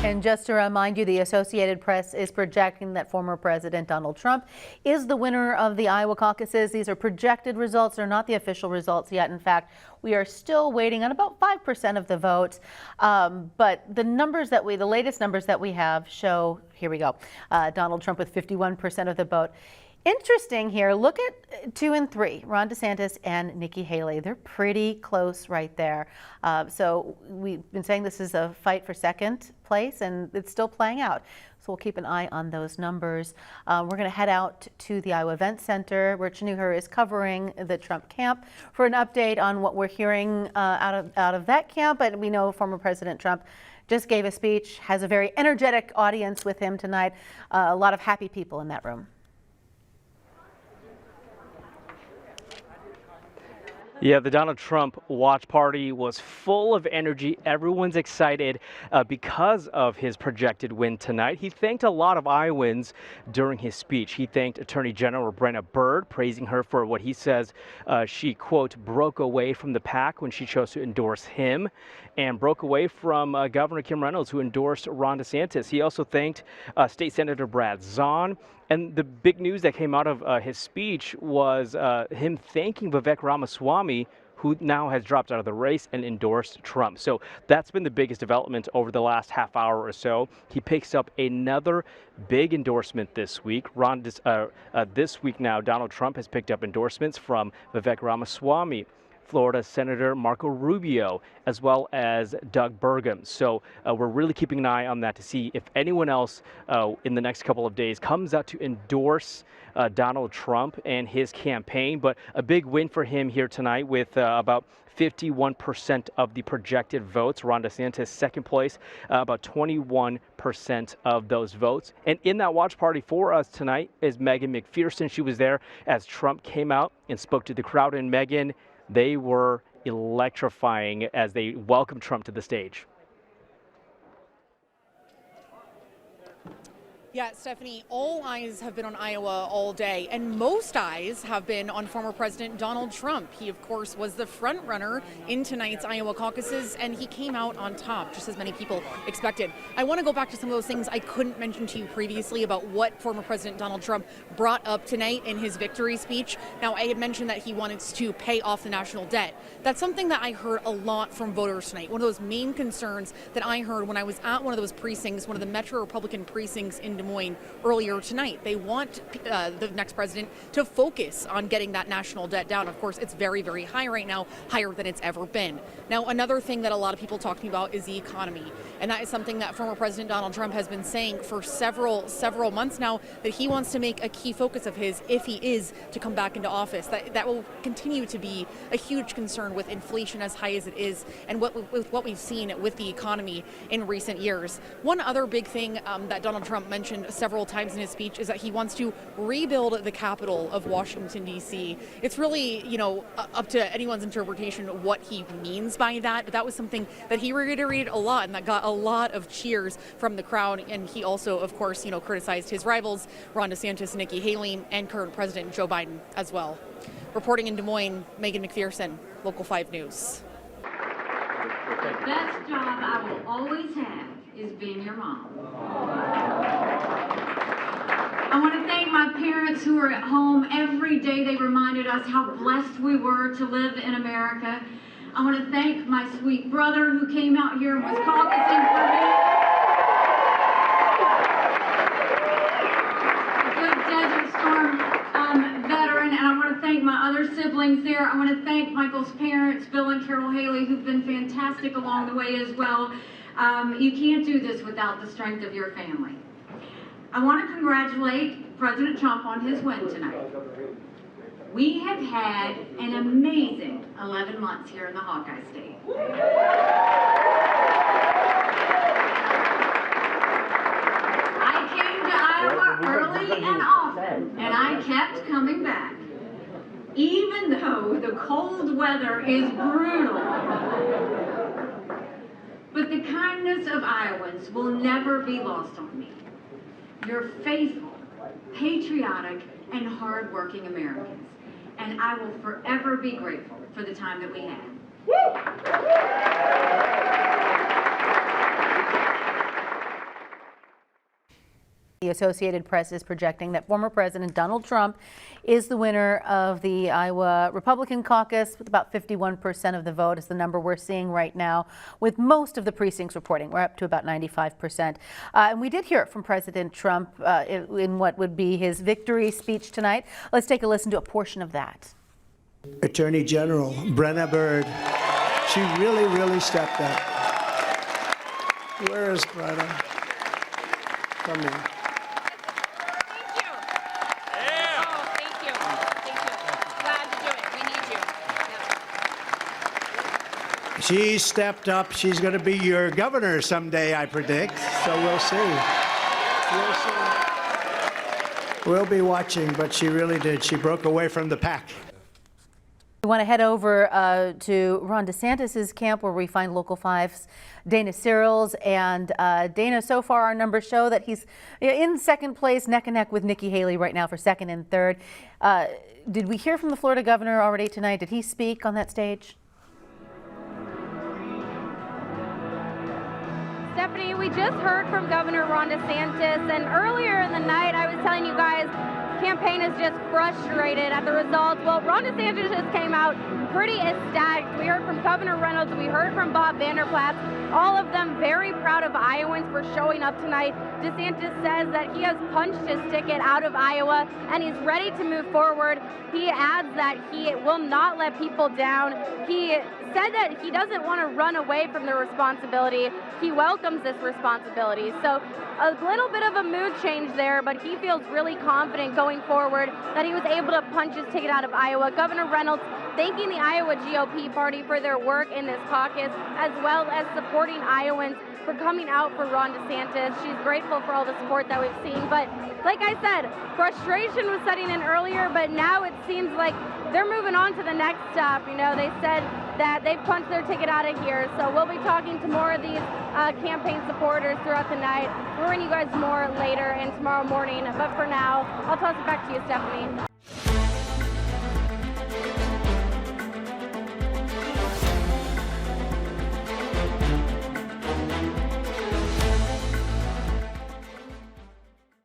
And just to remind you, the Associated Press is projecting that former President Donald Trump is the winner of the Iowa caucuses. These are projected results. They're not the official results yet. In fact, we are still waiting on about 5% of the vote. But the latest numbers that we have show, here we go, Donald Trump with 51% of the vote. Interesting here, look at 2 and 3, Ron DeSantis and Nikki Haley. They're pretty close right there. So we've been saying this is a fight for second place, and it's still playing out. So we'll keep an eye on those numbers. We're going to head out to the Iowa Event Center, where Chanuher is covering the Trump camp for an update on what we're hearing out of that camp. But we know former President Trump just gave a speech, has a very energetic audience with him tonight. A lot of happy people in that room. Yeah, the Donald Trump watch party was full of energy. Everyone's excited because of his projected win tonight. He thanked a lot of Iowans during his speech. He thanked Attorney General Brenna Byrd, praising her for what he says she, quote, broke away from the pack when she chose to endorse him, and broke away from Governor Kim Reynolds, who endorsed Ron DeSantis. He also thanked State Senator Brad Zahn. And the big news that came out of his speech was him thanking Vivek Ramaswamy, who now has dropped out of the race and endorsed Trump. So that's been the biggest development over the last half hour or so. He picks up another big endorsement this week. This week now, Donald Trump has picked up endorsements from Vivek Ramaswamy, Florida Senator Marco Rubio, as well as Doug Burgum. So we're really keeping an eye on that to see if anyone else in the next couple of days comes out to endorse Donald Trump and his campaign. But a big win for him here tonight with about 51% of the projected votes. Ron DeSantis second place, about 21% of those votes. And in that watch party for us tonight is Megan McPherson. She was there as Trump came out and spoke to the crowd. And Megan, they were electrifying as they welcomed Trump to the stage. Yeah, Stephanie, all eyes have been on Iowa all day, and most eyes have been on former President Donald Trump. He, of course, was the front runner in tonight's Iowa caucuses, and he came out on top, just as many people expected. I want to go back to some of those things I couldn't mention to you previously about what former President Donald Trump brought up tonight in his victory speech. Now, I had mentioned that he wanted to pay off the national debt. That's something that I heard a lot from voters tonight. One of those main concerns that I heard when I was at one of those precincts, one of the Metro Republican precincts in Des Moines earlier tonight. They want the next president to focus on getting that national debt down. Of course, it's very, very high right now, higher than it's ever been. Now, another thing that a lot of people talking about is the economy. And that is something that former President Donald Trump has been saying for several months now, that he wants to make a key focus of his if he is to come back into office. That will continue to be a huge concern with inflation as high as it is, and with what we've seen with the economy in recent years. One other big thing that Donald Trump mentioned several times in his speech is that he wants to rebuild the capital of Washington, D.C. It's really, up to anyone's interpretation of what he means by that, but that was something that he reiterated a lot and that got a lot of cheers from the crowd. And he also, of course, criticized his rivals, Ron DeSantis, Nikki Haley, and current President Joe Biden as well. Reporting in Des Moines, Megan McPherson, Local 5 News. The best job I will always have is being your mom. I want to thank my parents who are at home. Every day they reminded us how blessed we were to live in America. I want to thank my sweet brother who came out here and was caucusing for me. A good Desert Storm veteran. And I want to thank my other siblings there. I want to thank Michael's parents, Bill and Carol Haley, who've been fantastic along the way as well. You can't do this without the strength of your family. I want to congratulate President Trump on his win tonight. We have had an amazing 11 months here in the Hawkeye State. I came to Iowa early and often, and I kept coming back. Even though the cold weather is brutal. But the kindness of Iowans will never be lost on me. You're faithful, patriotic, and hardworking Americans. And I will forever be grateful for the time that we had. The Associated Press is projecting that former President Donald Trump is the winner of the Iowa Republican caucus with about 51% of the vote is the number we're seeing right now, with most of the precincts reporting. We're up to about 95%. And we did hear from President Trump in what would be his victory speech tonight. Let's take a listen to a portion of that. Attorney General Brenna Bird, she really stepped up. Where is Brenna? Come in. Thank you. Yeah. Oh, thank you. Thank you. Glad to do it. We need you. Yeah. She stepped up. She's going to be your governor someday, I predict. So we'll see. We'll see. We'll be watching, but she really did. She broke away from the pack. We want to head over to Ron DeSantis' camp, where we find Local 5's Dana Searles. And Dana, so far our numbers show that he's in second place, neck and neck with Nikki Haley right now for second and third. Did we hear from the Florida governor already tonight? Did he speak on that stage? Stephanie, we just heard from Governor Ron DeSantis, and earlier in the night I was telling you guys campaign is just frustrated at the results. Well, Ron DeSantis just came out pretty ecstatic. We heard from Governor Reynolds, we heard from Bob Vanderplaats, all of them very proud of Iowans for showing up tonight. DeSantis says that he has punched his ticket out of Iowa and he's ready to move forward. He adds that he will not let people down. He said that he doesn't want to run away from the responsibility. He welcomes this responsibility. So a little bit of a mood change there, but he feels really confident going forward that he was able to punch his ticket out of Iowa. Governor Reynolds thanking the Iowa GOP party for their work in this caucus, as well as supporting Iowans for coming out for Ron DeSantis. She's grateful for all the support that we've seen. But like I said, frustration was setting in earlier, but now it seems like they're moving on to the next stop. You know, they said that they've punched their ticket out of here. So we'll be talking to more of these campaign supporters throughout the night. We'll bring you guys more later and tomorrow morning. But for now, I'll toss it back to you, Stephanie.